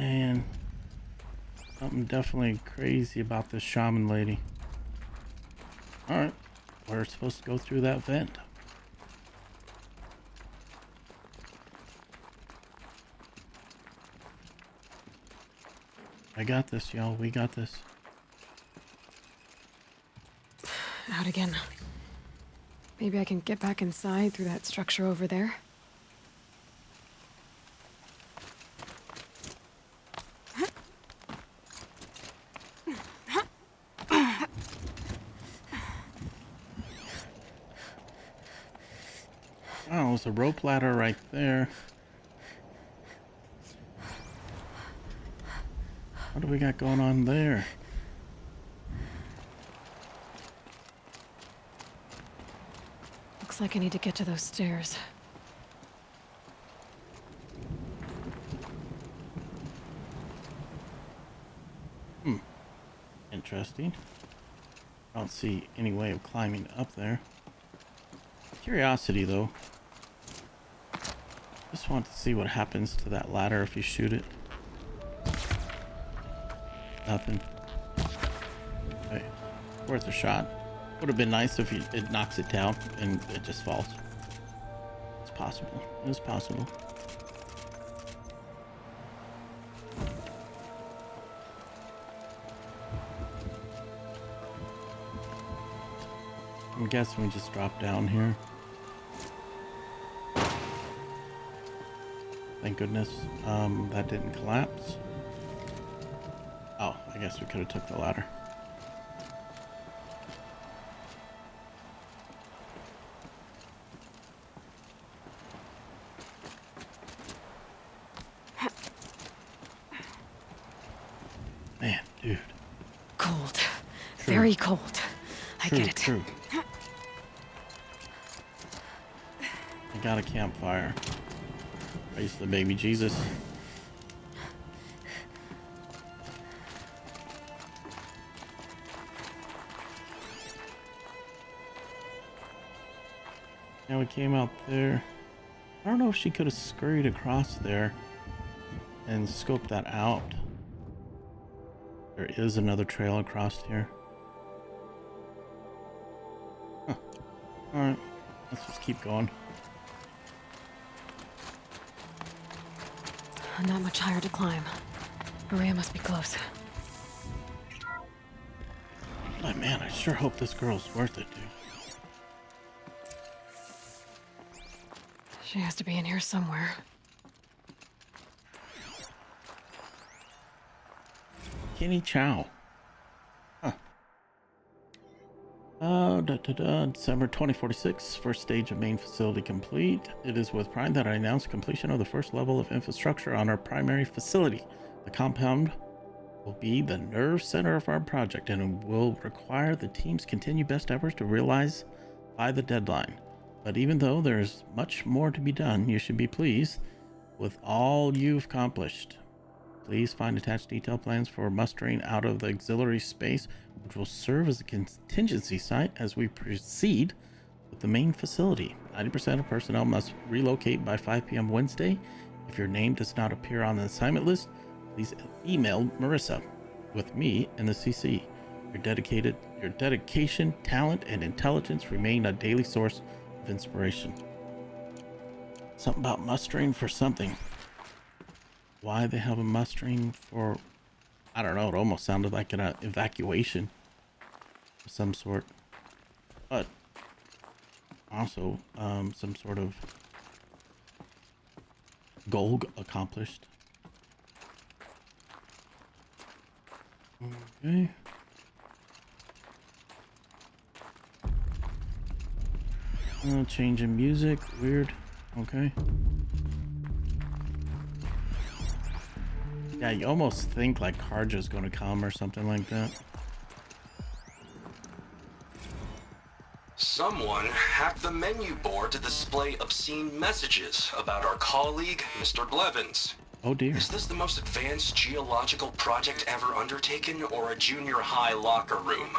And something definitely crazy about this shaman lady. Alright, we're supposed to go through that vent. I got this, y'all. We got this. Out again. Maybe I can get back inside through that structure over there. Oh, there's a rope ladder right there. What do we got going on there? Looks like I need to get to those stairs. Interesting. I don't see any way of climbing up there. Curiosity though. Just want to see what happens to that ladder if you shoot it. Nothing. Okay. Worth a shot. Would have been nice if it knocks it down and it just falls. It's possible. It is possible. I'm guessing we just drop down here. Thank goodness that didn't collapse. Oh, I guess we could have took the ladder. Man, dude. Cold. True. Very cold. I True, get it. true. I got a campfire. Praise the baby Jesus. Now we came out there. I don't know if she could have scurried across there and scoped that out. There is another trail across here. Huh. Alright, let's just keep going. Not much higher to climb. Maria must be close. Oh man, I sure hope this girl's worth it, dude. She has to be in here somewhere. Kenny Chow. Huh. December 2046, first stage of main facility complete. It is with pride that I announce completion of the first level of infrastructure on our primary facility. The compound will be the nerve center of our project and will require the team's continued best efforts to realize by the deadline. But even though there is much more to be done, you should be pleased with all you've accomplished. Please find attached detailed plans for mustering out of the auxiliary space, which will serve as a contingency site as we proceed with the main facility. 90% of personnel must relocate by 5 p.m. Wednesday. If your name does not appear on the assignment list, please email Marissa with me in the CC. Your dedication, talent, and intelligence remain a daily source of inspiration. Something about mustering for something. Why they have a mustering for, I don't know, it almost sounded like an evacuation of some sort, but also some sort of goal accomplished. Okay. Change in music, weird. Okay. Yeah, you almost think like Karja's going to come or something like that. Someone hacked the menu board to display obscene messages about our colleague, Mr. Blevins. Oh dear. Is this the most advanced geological project ever undertaken, or a junior high locker room?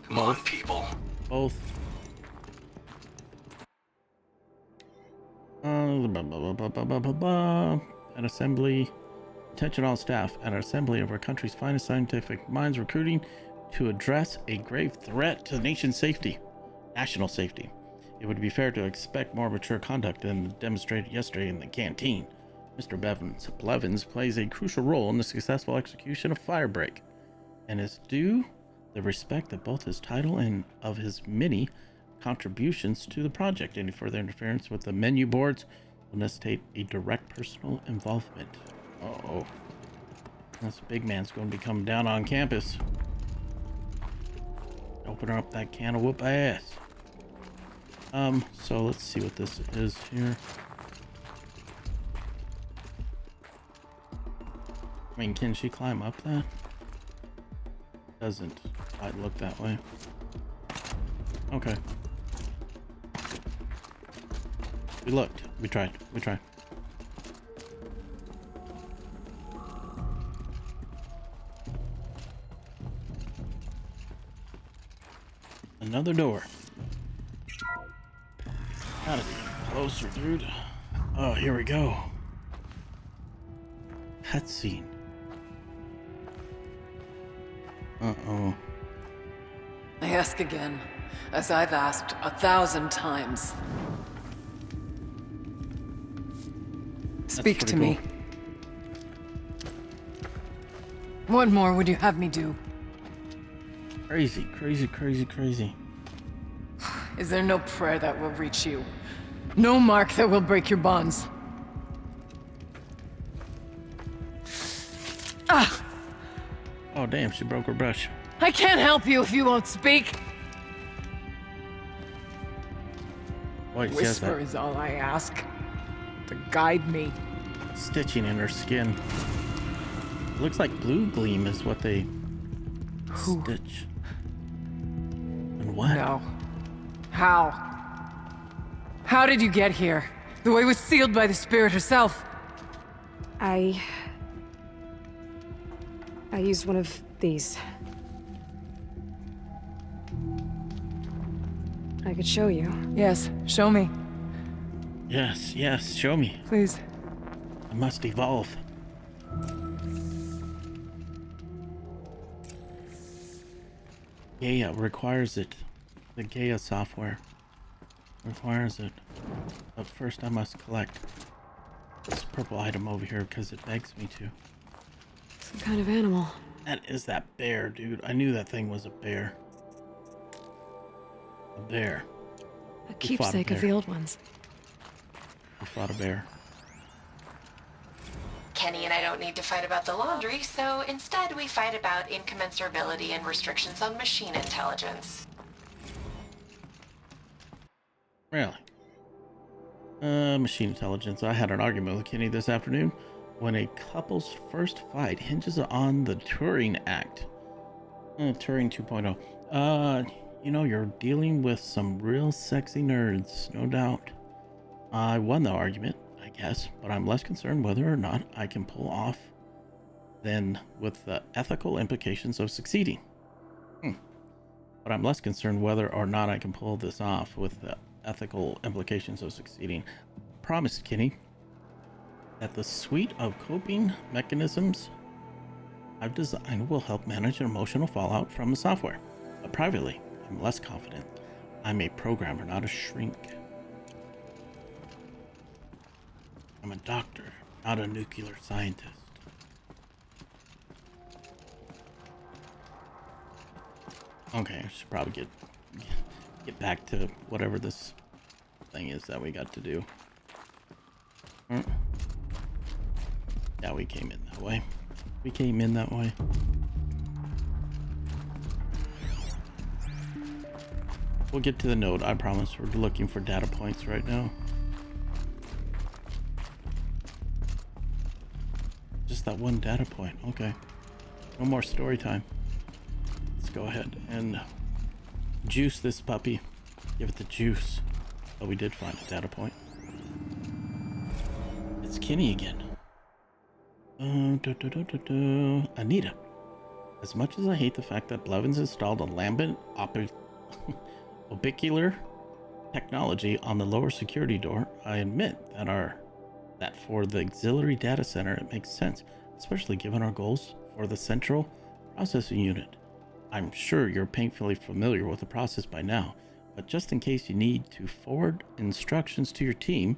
Come on, people. Both. An assembly. Attention all staff at our assembly of our country's finest scientific minds recruiting to address a grave threat to the nation's safety, national safety. It would be fair to expect more mature conduct than demonstrated yesterday in the canteen. Mr. Blevins plays a crucial role in the successful execution of Firebreak, and is due the respect of both his title and of his many contributions to the project. Any further interference with the menu boards will necessitate a direct personal involvement. Uh-oh. This big man's going to be coming down on campus. Open up that can of whoop ass. So let's see what this is here. I mean, can she climb up that? Doesn't quite look that way. Okay. We looked. We tried. We tried. Another door. Gotta be closer, dude. Oh, here we go. Cutscene. Uh-oh. I ask again, as I've asked 1,000 times. Speak to me. What more would you have me do? Crazy, crazy, crazy, crazy. Is there no prayer that will reach you? No mark that will break your bonds? Ah! Oh, damn, she broke her brush. I can't help you if you won't speak. Wait, she has Whisper that is all I ask. To guide me. stitching in her skin. It looks like blue gleam is what they stitch. And what? No. How? How did you get here? The way was sealed by the spirit herself. I used one of these. I could show you. Yes, show me. Yes, yes, show me. Please. I must evolve. Gaia requires it. The Gaia software requires it. But first I must collect this purple item over here because it begs me to. Some kind of animal. That is that bear, dude. I knew that thing was a bear. A bear. A keepsake of the old ones. We fought a bear. Kenny and I don't need to fight about the laundry, so instead we fight about incommensurability and restrictions on machine intelligence. Really? Machine intelligence. I had an argument with Kenny this afternoon when a couple's first fight hinges on the Turing Act. Turing 2.0. You know, you're dealing with some real sexy nerds, no doubt. I won the argument, I guess, but I'm less concerned whether or not I can pull off than with the ethical implications of succeeding. But I'm less concerned whether or not I can pull this off with the ethical implications of succeeding. I promised Kenny that the suite of coping mechanisms I've designed will help manage emotional fallout from the software. But privately, I'm less confident. I'm a programmer, not a shrink. I'm a doctor, not a nuclear scientist. Okay, I should probably get back to whatever this thing is that we got to do. Yeah, we came in that way. We came in that way. We'll get to the node, I promise. We're looking for data points right now. Just that one data point. Okay. No more story time. Let's go ahead and juice this puppy. Give it the juice. Oh, we did find a data point. It's Kenny again. Anita. As much as I hate the fact that Blevins installed a lambent orbicular technology on the lower security door, I admit that for the auxiliary data center it makes sense, especially given our goals for the central processing unit. I'm sure you're painfully familiar with the process by now, but just in case you need to forward instructions to your team,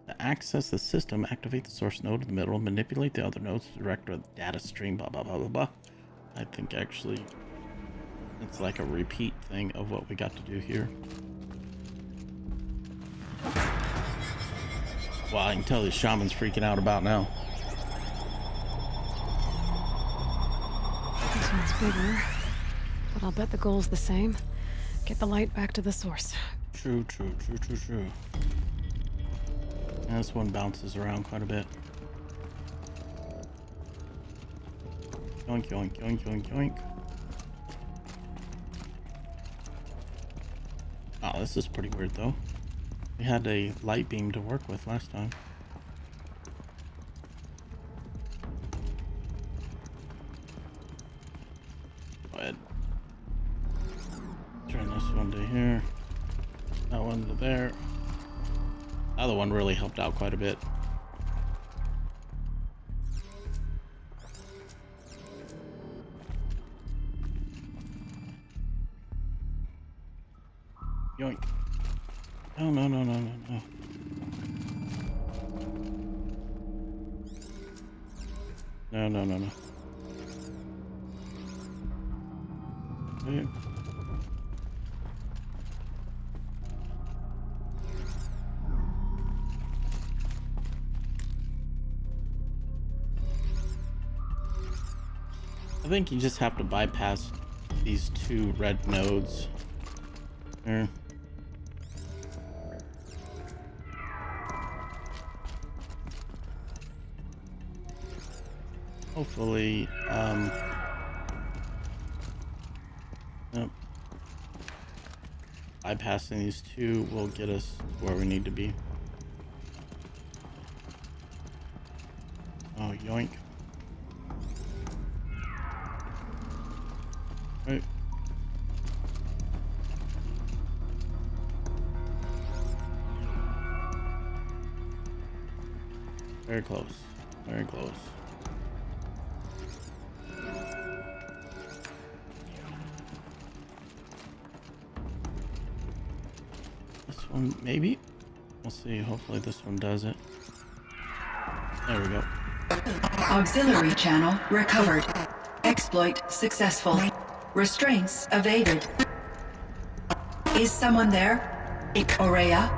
to access the system, activate the source node in the middle, manipulate the other nodes to direct the data stream, blah, blah, blah, blah, blah. I think actually it's like a repeat thing of what we got to do here. Well, I can tell this shaman's freaking out about now. This one's bigger, but I'll bet the goal's the same. Get the light back to the source. True. And this one bounces around quite a bit. Yoink, yoink, yoink, yoink, yoink. Oh, this is pretty weird though. We had a light beam to work with last time. Go ahead. Turn this one to here. That one to there. The other one really helped out quite a bit. Yoink. No. No. Okay. I think you just have to bypass these two red nodes. There. Hopefully, yep. Bypassing these two will get us where we need to be. Oh, yoink. Right. Very close. Very close. This one, maybe? We'll see. Hopefully this one does it. There we go. Auxiliary channel recovered. Exploit successful. Restraints evaded. Is someone there? Aurea?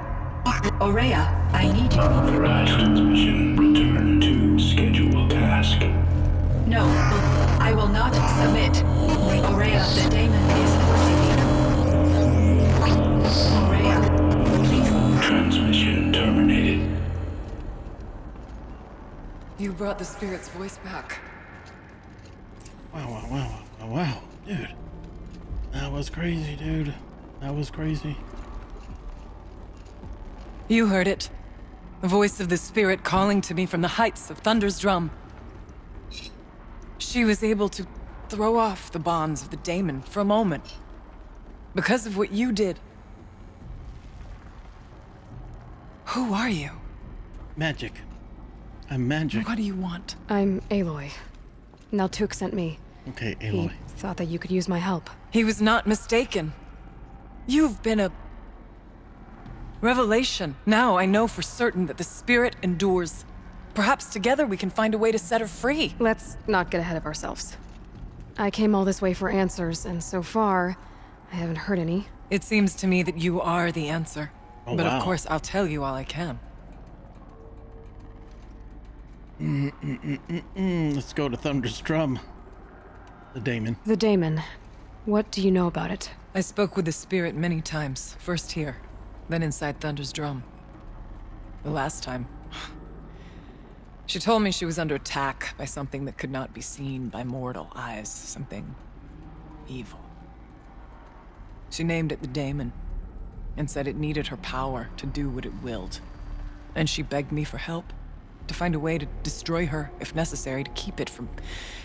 Aurea, I need you. Authorized transmission. Return to scheduled task. No, I will not submit. Aurea, the daemon is forcing you. Aurea, please. Transmission terminated. You brought the spirit's voice back. Wow, dude. That was crazy, dude. That was crazy. You heard it. The voice of the spirit calling to me from the heights of Thunder's drum. She was able to throw off the bonds of the daemon for a moment. Because of what you did. Who are you? Magic. I'm magic. What do you want? I'm Aloy. Naltuk sent me. Okay, He Aloy. thought that you could use my help. He was not mistaken. You've been a revelation. Now I know for certain that the spirit endures. Perhaps together we can find a way to set her free. Let's not get ahead of ourselves. I came all this way for answers, and so far, I haven't heard any. It seems to me that you are the answer. Oh, but wow. of course, I'll tell you all I can. Let's go to Thunder's drum. The daemon. The daemon. What do you know about it? I spoke with the spirit many times. First here, then inside Thunder's drum. The last time, she told me she was under attack by something that could not be seen by mortal eyes. Something evil. She named it the daemon, and said it needed her power to do what it willed. And she begged me for help, to find a way to destroy her, if necessary, to keep it from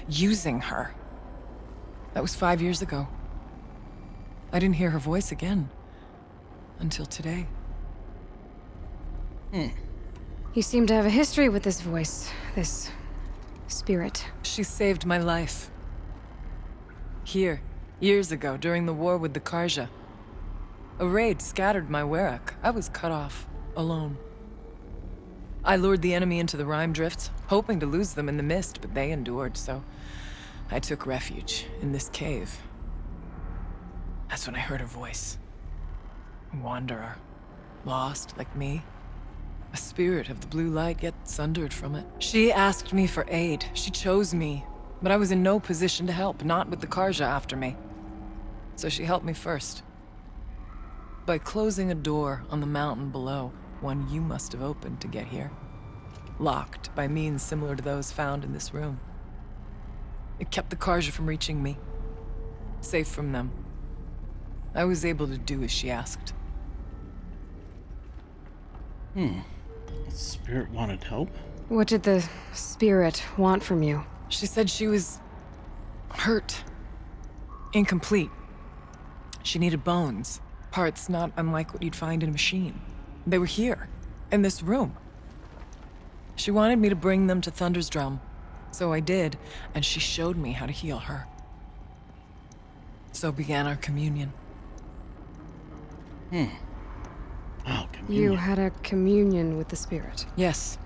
using her. That was 5 years ago. I didn't hear her voice again. Until today. You seem to have a history with this voice. This spirit. She saved my life. Here, years ago, during the war with the Karja. A raid scattered my Werak. I was cut off, alone. I lured the enemy into the Rime Drifts, hoping to lose them in the mist, but they endured, so I took refuge in this cave. That's when I heard her voice. A wanderer. Lost, like me. A spirit of the blue light, yet sundered from it. She asked me for aid. She chose me. But I was in no position to help, not with the Karja after me. So she helped me first. By closing a door on the mountain below, one you must have opened to get here. Locked by means similar to those found in this room. It kept the Karja from reaching me. Safe from them. I was able to do as she asked. The spirit wanted help? What did the spirit want from you? She said she was hurt. Incomplete. She needed bones. Parts not unlike what you'd find in a machine. They were here, in this room. She wanted me to bring them to Thunder's Drum. So I did, and she showed me how to heal her. So began our communion. Oh, communion. You had a communion with the spirit. Yes.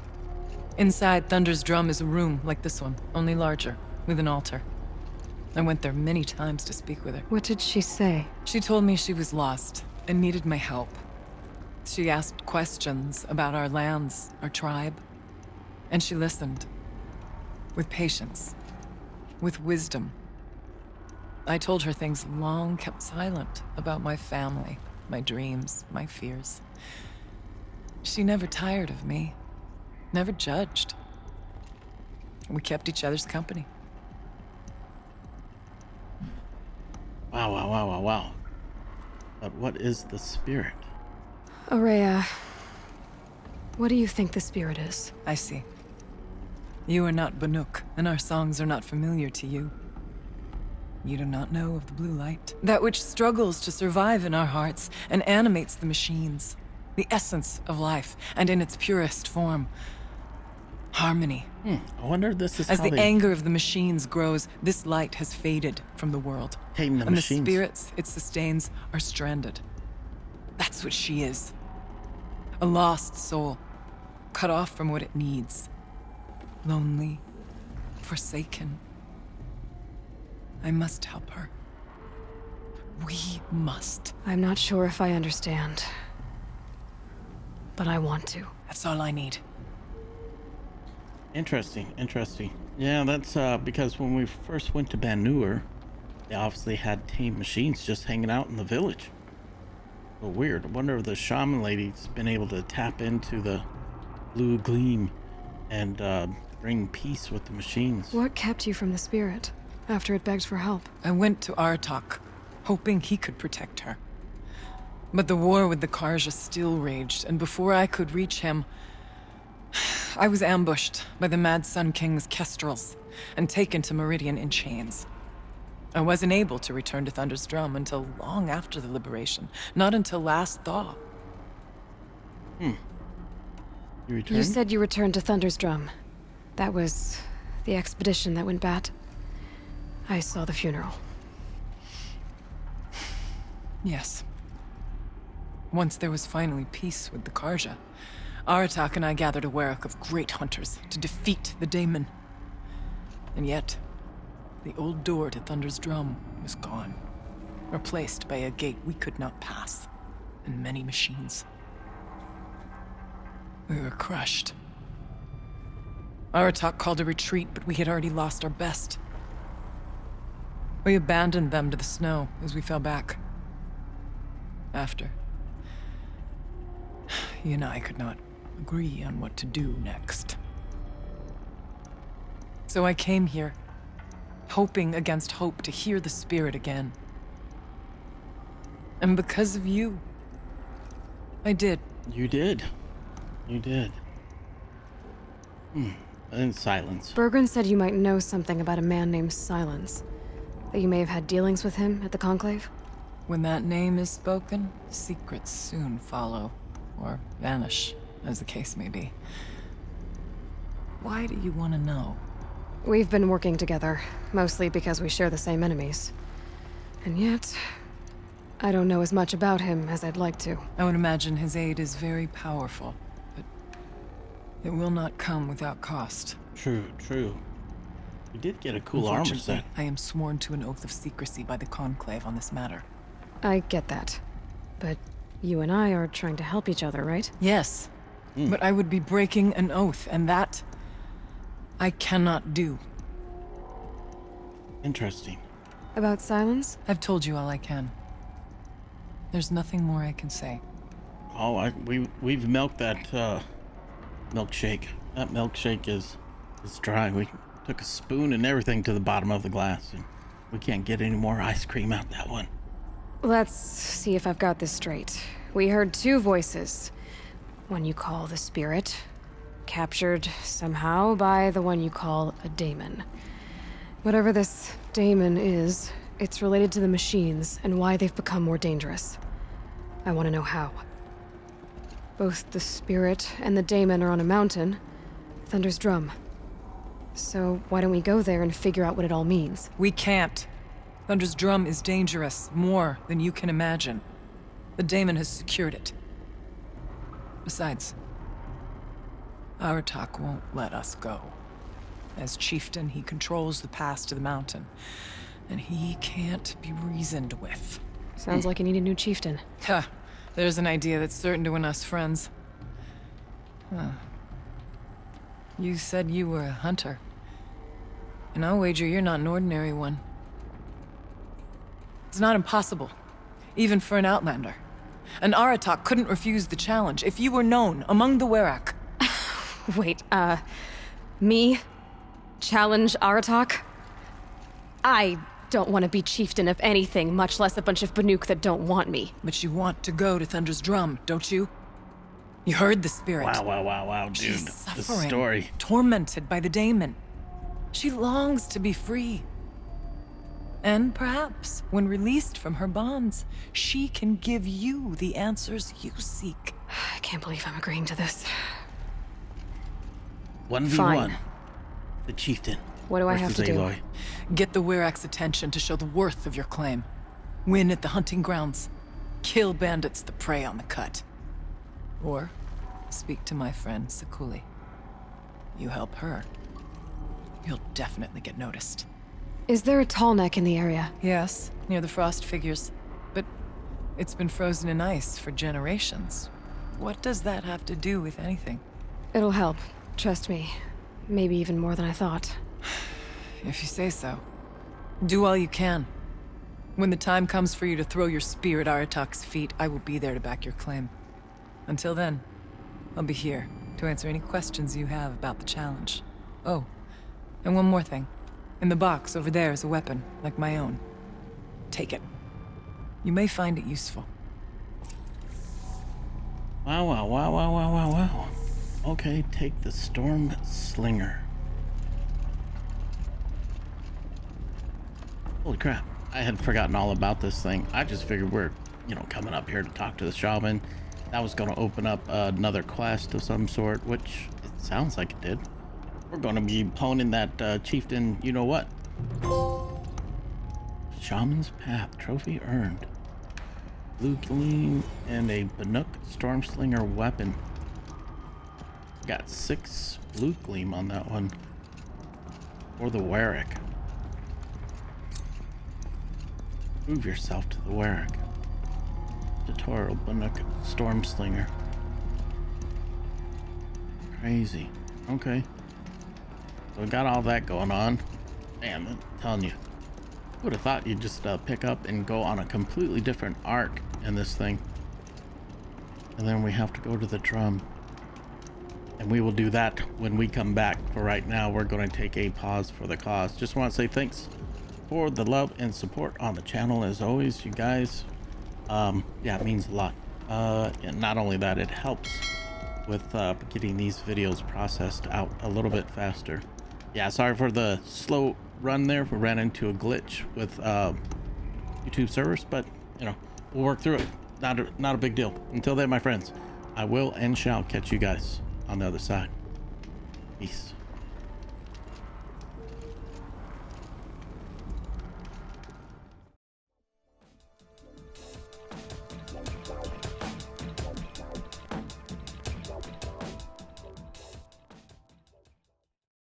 Inside Thunder's Drum is a room like this one, only larger, with an altar. I went there many times to speak with her. What did she say? She told me she was lost and needed my help. She asked questions about our lands, our tribe, and she listened. With patience. With wisdom. I told her things long kept silent about my family, my dreams, my fears. She never tired of me. Never judged. We kept each other's company. Wow. But what is the spirit? Aurea, what do you think the spirit is? I see. You are not Banuk, and our songs are not familiar to you. You do not know of the blue light. That which struggles to survive in our hearts and animates the machines. The essence of life, and in its purest form. Harmony. I wonder if this is As how the they anger of the machines grows, this light has faded from the world. tame the And machines. the spirits it sustains are stranded. That's what she is. A lost soul, cut off from what it needs. Lonely, forsaken. I must help her. We must. I'm not sure if I understand. But I want to. That's all I need. Interesting. Yeah, that's because when we first went to Banuk, they obviously had tame machines just hanging out in the village. But weird. I wonder if the shaman lady's been able to tap into the blue gleam and bring peace with the machines. What kept you from the spirit after it begged for help? I went to Artak, hoping he could protect her. But the war with the Karja still raged, and before I could reach him, I was ambushed by the Mad Sun King's kestrels and taken to Meridian in chains. I wasn't able to return to Thunder's Drum until long after the liberation, not until last thaw. You returned? You said you returned to Thunder's Drum. That was the expedition that went bad. I saw the funeral. Yes. Once there was finally peace with the Karja, Aratak and I gathered a Werak of great hunters to defeat the daemon. And yet, the old door to Thunder's Drum was gone, replaced by a gate we could not pass, and many machines. We were crushed. Aratak called a retreat, but we had already lost our best. We abandoned them to the snow as we fell back. After, he and I could not agree on what to do next. So I came here, hoping against hope to hear the spirit again. And because of you, I did. You did. In silence. Bergren said you might know something about a man named Silence. That you may have had dealings with him at the Conclave? When that name is spoken, secrets soon follow, or vanish, as the case may be. Why do you want to know? We've been working together, mostly because we share the same enemies. And yet, I don't know as much about him as I'd like to. I would imagine his aid is very powerful, but it will not come without cost. True, true. We did get a cool armor set. Unfortunately, I am sworn to an oath of secrecy by the Conclave on this matter. I get that. But you and I are trying to help each other, right? Yes, but I would be breaking an oath, and that I cannot do. Interesting. About silence? I've told you all I can. There's nothing more I can say. Oh, we've milked that milkshake. That milkshake is dry. We took a spoon and everything to the bottom of the glass, and we can't get any more ice cream out that one. Let's see if I've got this straight. We heard two voices. One you call the spirit, captured somehow by the one you call a daemon. Whatever this daemon is, it's related to the machines and why they've become more dangerous. I want to know how. Both the spirit and the daemon are on a mountain, Thunder's Drum. So why don't we go there and figure out what it all means? We can't. Thunder's Drum is dangerous, more than you can imagine. The daemon has secured it. Besides, Aratak won't let us go. As chieftain, he controls the pass to the mountain, and he can't be reasoned with. Sounds like you need a new chieftain. Huh. There's an idea that's certain to win us friends. Huh. You said you were a hunter. And I'll wager you're not an ordinary one. It's not impossible, even for an outlander. An Aratak couldn't refuse the challenge if you were known among the Werak. Wait, me? Challenge Aratak? I don't want to be chieftain of anything, much less a bunch of Banuk that don't want me. But you want to go to Thunder's Drum, don't you? You heard the spirit. Wow, dude. She's The suffering, story. tormented by the daemon. She longs to be free. And perhaps, when released from her bonds, she can give you the answers you seek. I can't believe I'm agreeing to this. 1v1. Fine. The chieftain. What do I have to do? Aloy. Get the Werak's attention to show the worth of your claim. Win at the hunting grounds. Kill bandits that prey on the cut. Or speak to my friend Sekuli. You help her, you'll definitely get noticed. Is there a tall neck in the area? Yes, near the frost figures. But it's been frozen in ice for generations. What does that have to do with anything? It'll help. Trust me. Maybe even more than I thought. If you say so. Do all you can. When the time comes for you to throw your spear at Aratak's feet, I will be there to back your claim. Until then, I'll be here to answer any questions you have about the challenge. Oh, and one more thing. In the box over there is a weapon, like my own. Take it. You may find it useful. Wow. Okay, take the Storm Slinger. Holy crap. I had forgotten all about this thing. I just figured we're, coming up here to talk to the shaman. That was going to open up another quest of some sort, which it sounds like it did. We're going to be pwning that chieftain, you-know-what. Shaman's Path, trophy earned. Blue Gleam and a Banuk Stormslinger weapon. Got 6 Blue Gleam on that one. Or the Werak. Prove yourself to the Werak. Tutorial Banuk Stormslinger. Crazy. Okay. So we got all that going on. Damn, I'm telling you. Who would have thought you'd just pick up and go on a completely different arc in this thing. And then we have to go to the drum. And we will do that when we come back. For right now, we're going to take a pause for the cause. Just want to say thanks for the love and support on the channel. As always, you guys, yeah, it means a lot. And not only that, it helps with getting these videos processed out a little bit faster. Yeah, sorry for the slow run there. We ran into a glitch with YouTube servers, but we'll work through it. Not a big deal. Until then, my friends, I will and shall catch you guys on the other side. Peace.